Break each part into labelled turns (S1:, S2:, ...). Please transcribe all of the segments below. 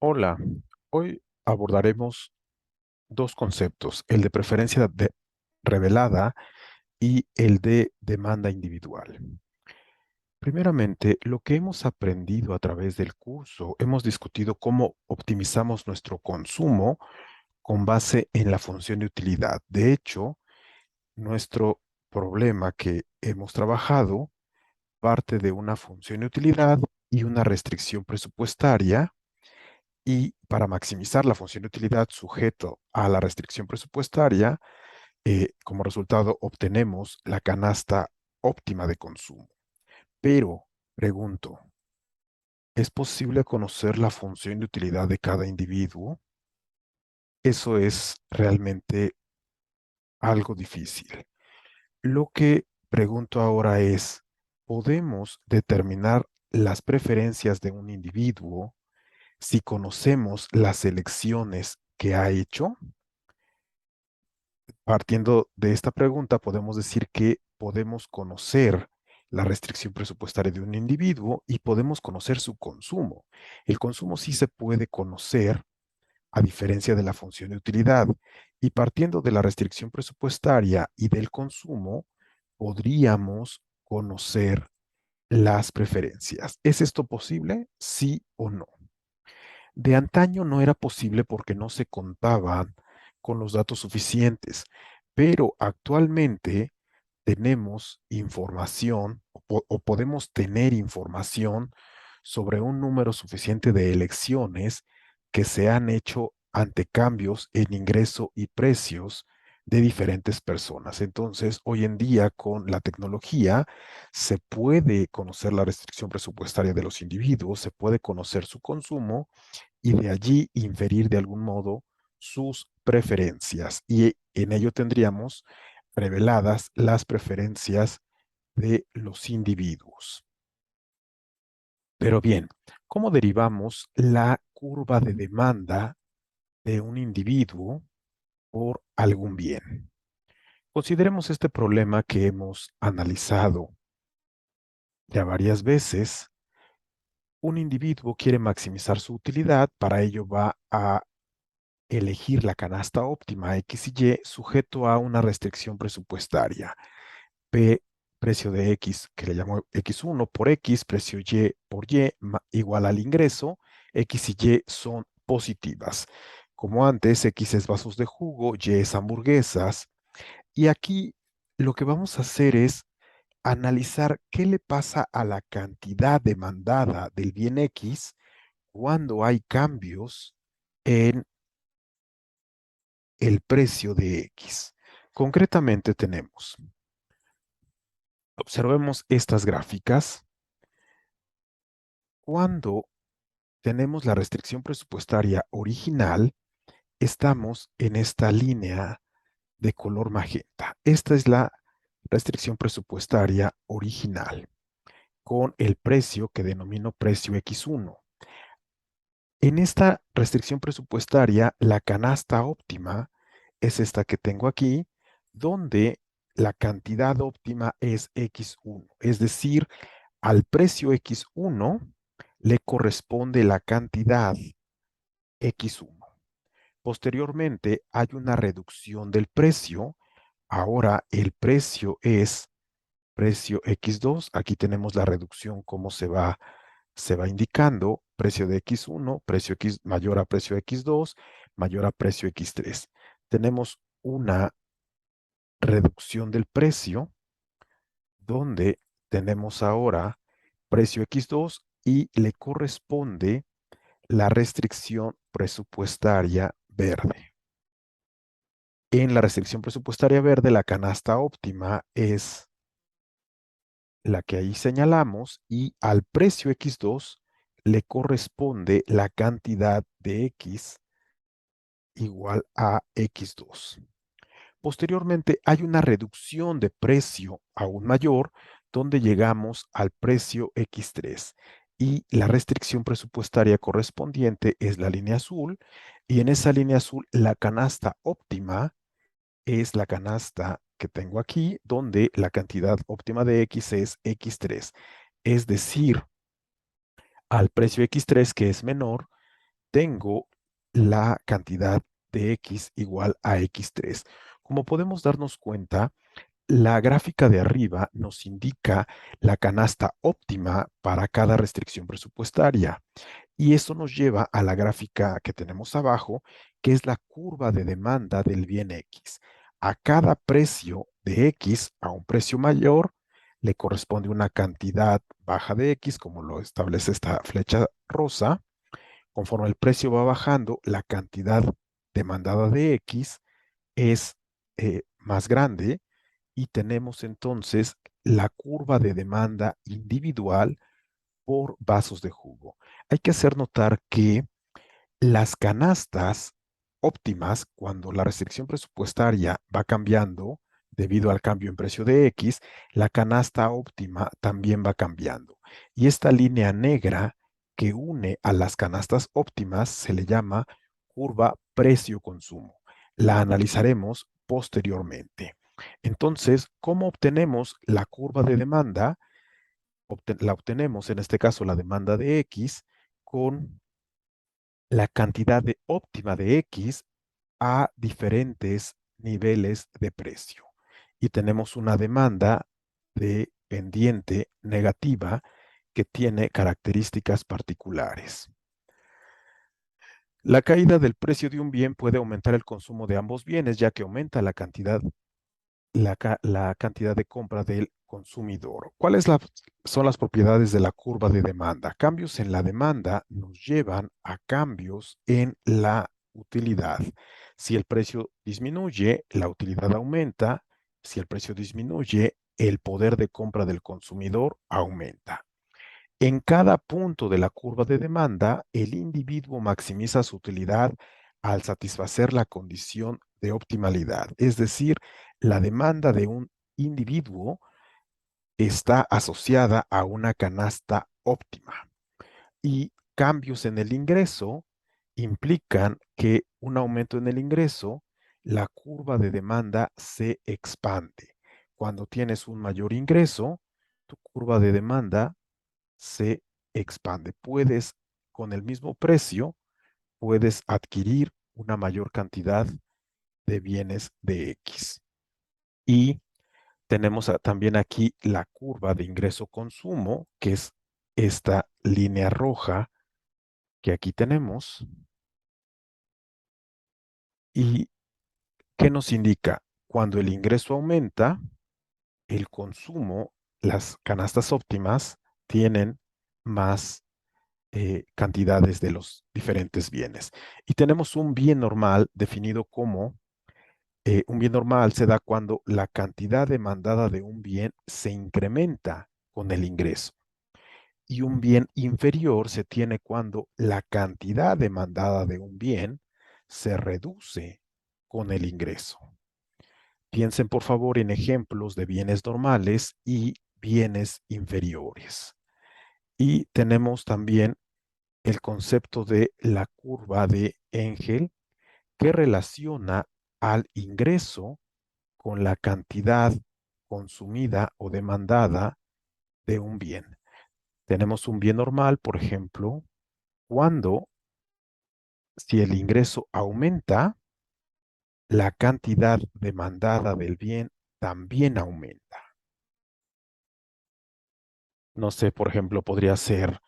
S1: Hola, hoy abordaremos dos conceptos, el de preferencia revelada y el de demanda individual. Primeramente, lo que hemos aprendido a través del curso, hemos discutido cómo optimizamos nuestro consumo con base en la función de utilidad. De hecho, nuestro problema que hemos trabajado parte de una función de utilidad y una restricción presupuestaria. Y para maximizar la función de utilidad sujeto a la restricción presupuestaria, como resultado obtenemos la canasta óptima de consumo. Pero, pregunto, ¿es posible conocer la función de utilidad de cada individuo? Eso es realmente algo difícil. Lo que pregunto ahora es, ¿podemos determinar las preferencias de un individuo si conocemos las elecciones que ha hecho? Partiendo de esta pregunta, podemos decir que podemos conocer la restricción presupuestaria de un individuo y podemos conocer su consumo. El consumo sí se puede conocer a diferencia de la función de utilidad. Y partiendo de la restricción presupuestaria y del consumo, podríamos conocer las preferencias. ¿Es esto posible? Sí o no. De antaño no era posible porque no se contaban con los datos suficientes, pero actualmente tenemos información o podemos tener información sobre un número suficiente de elecciones que se han hecho ante cambios en ingreso y precios de diferentes personas. Entonces, hoy en día, con la tecnología, se puede conocer la restricción presupuestaria de los individuos, se puede conocer su consumo y de allí inferir de algún modo sus preferencias. Y en ello tendríamos reveladas las preferencias de los individuos. Pero bien, ¿cómo derivamos la curva de demanda de un individuo por algún bien? Consideremos este problema que hemos analizado ya varias veces. Un individuo quiere maximizar su utilidad, para ello va a elegir la canasta óptima X y Y sujeto a una restricción presupuestaria. P, precio de X, que le llamo X1 por X, precio Y por Y, igual al ingreso, X y Y son positivas. Como antes, X es vasos de jugo, Y es hamburguesas. Y aquí lo que vamos a hacer es analizar qué le pasa a la cantidad demandada del bien X cuando hay cambios en el precio de X. Concretamente tenemos, observemos estas gráficas. Cuando tenemos la restricción presupuestaria original, estamos en esta línea de color magenta. Esta es la restricción presupuestaria original, con el precio que denomino precio X1. En esta restricción presupuestaria, la canasta óptima es esta que tengo aquí, donde la cantidad óptima es X1. Es decir, al precio X1 le corresponde la cantidad X1. Posteriormente hay una reducción del precio. Ahora el precio es precio X2. Aquí tenemos la reducción, cómo se va indicando, precio de X1, precio X mayor a precio X2, mayor a precio X3. Tenemos una reducción del precio donde tenemos ahora precio X2 y le corresponde la restricción presupuestaria verde. En la restricción presupuestaria verde, la canasta óptima es la que ahí señalamos y al precio X2 le corresponde la cantidad de X igual a X2. Posteriormente hay una reducción de precio aún mayor donde llegamos al precio X3 y la restricción presupuestaria correspondiente es la línea azul y en esa línea azul la canasta óptima es la canasta que tengo aquí donde la cantidad óptima de X es X3. Es decir, al precio X3 que es menor tengo la cantidad de X igual a X3. Como podemos darnos cuenta, la gráfica de arriba nos indica la canasta óptima para cada restricción presupuestaria. Y esto nos lleva a la gráfica que tenemos abajo, que es la curva de demanda del bien X. A cada precio de X, a un precio mayor, le corresponde una cantidad baja de X, como lo establece esta flecha rosa. Conforme el precio va bajando, la cantidad demandada de X es más grande y tenemos entonces la curva de demanda individual por vasos de jugo. Hay que hacer notar que las canastas óptimas, cuando la restricción presupuestaria va cambiando debido al cambio en precio de X, la canasta óptima también va cambiando. Y esta línea negra que une a las canastas óptimas se le llama curva precio-consumo. La analizaremos posteriormente. Entonces, ¿cómo obtenemos la curva de demanda? La obtenemos, en este caso, la demanda de X con la cantidad de óptima de X a diferentes niveles de precio. Y tenemos una demanda de pendiente negativa que tiene características particulares. La caída del precio de un bien puede aumentar el consumo de ambos bienes, ya que aumenta la cantidad de compra del consumidor. Son las propiedades de la curva de demanda? Cambios en la demanda nos llevan a cambios en la utilidad. Si el precio disminuye, la utilidad aumenta. Si el precio disminuye, el poder de compra del consumidor aumenta. En cada punto de la curva de demanda, el individuo maximiza su utilidad al satisfacer la condición de optimalidad, es decir, la demanda de un individuo está asociada a una canasta óptima y cambios en el ingreso implican que un aumento en el ingreso, la curva de demanda se expande. Cuando tienes un mayor ingreso, tu curva de demanda se expande. Con el mismo precio, puedes adquirir una mayor cantidad de bienes de X. Y tenemos también aquí la curva de ingreso-consumo, que es esta línea roja que aquí tenemos. ¿Y qué nos indica? Cuando el ingreso aumenta, el consumo, las canastas óptimas tienen más cantidades de los diferentes bienes. Y tenemos un bien normal definido como un bien normal se da cuando la cantidad demandada de un bien se incrementa con el ingreso. Y un bien inferior se tiene cuando la cantidad demandada de un bien se reduce con el ingreso. Piensen por favor en ejemplos de bienes normales y bienes inferiores. Y tenemos también el concepto de la curva de Engel que relaciona al ingreso con la cantidad consumida o demandada de un bien. Tenemos un bien normal, por ejemplo, cuando si el ingreso aumenta, la cantidad demandada del bien también aumenta. No sé, por ejemplo, podría ser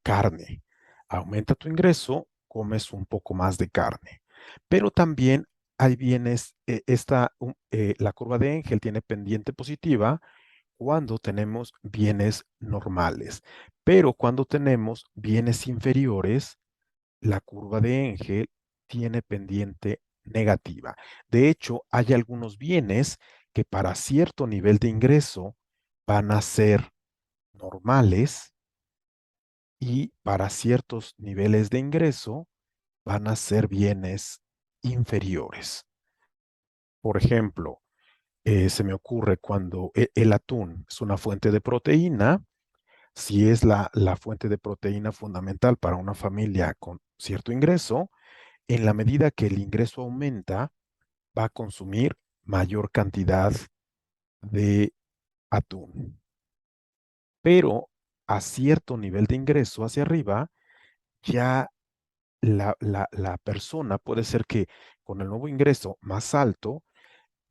S1: carne. Aumenta tu ingreso, comes un poco más de carne. Pero también hay bienes, la curva de Engel tiene pendiente positiva cuando tenemos bienes normales. Pero cuando tenemos bienes inferiores, la curva de Engel tiene pendiente negativa. De hecho, hay algunos bienes que para cierto nivel de ingreso van a ser normales y para ciertos niveles de ingreso van a ser bienes inferiores. Por ejemplo, se me ocurre cuando el atún es una fuente de proteína, si es la fuente de proteína fundamental para una familia con cierto ingreso, en la medida que el ingreso aumenta, va a consumir mayor cantidad de atún. Pero a cierto nivel de ingreso hacia arriba, ya la persona puede ser que con el nuevo ingreso más alto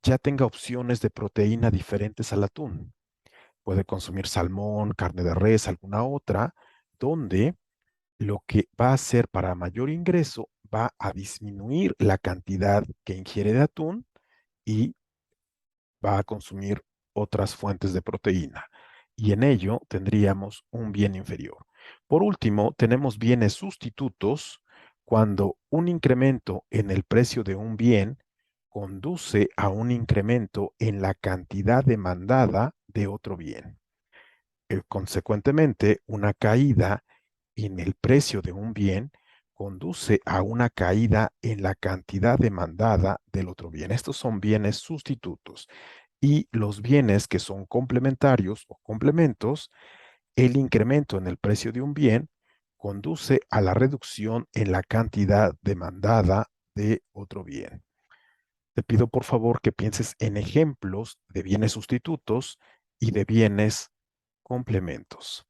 S1: ya tenga opciones de proteína diferentes al atún. Puede consumir salmón, carne de res, alguna otra, donde lo que va a hacer para mayor ingreso va a disminuir la cantidad que ingiere de atún y va a consumir otras fuentes de proteína. Y en ello tendríamos un bien inferior. Por último, tenemos bienes sustitutos cuando un incremento en el precio de un bien conduce a un incremento en la cantidad demandada de otro bien. Consecuentemente, una caída en el precio de un bien conduce a una caída en la cantidad demandada del otro bien. Estos son bienes sustitutos. Y los bienes que son complementarios o complementos, el incremento en el precio de un bien conduce a la reducción en la cantidad demandada de otro bien. Te pido por favor que pienses en ejemplos de bienes sustitutos y de bienes complementos.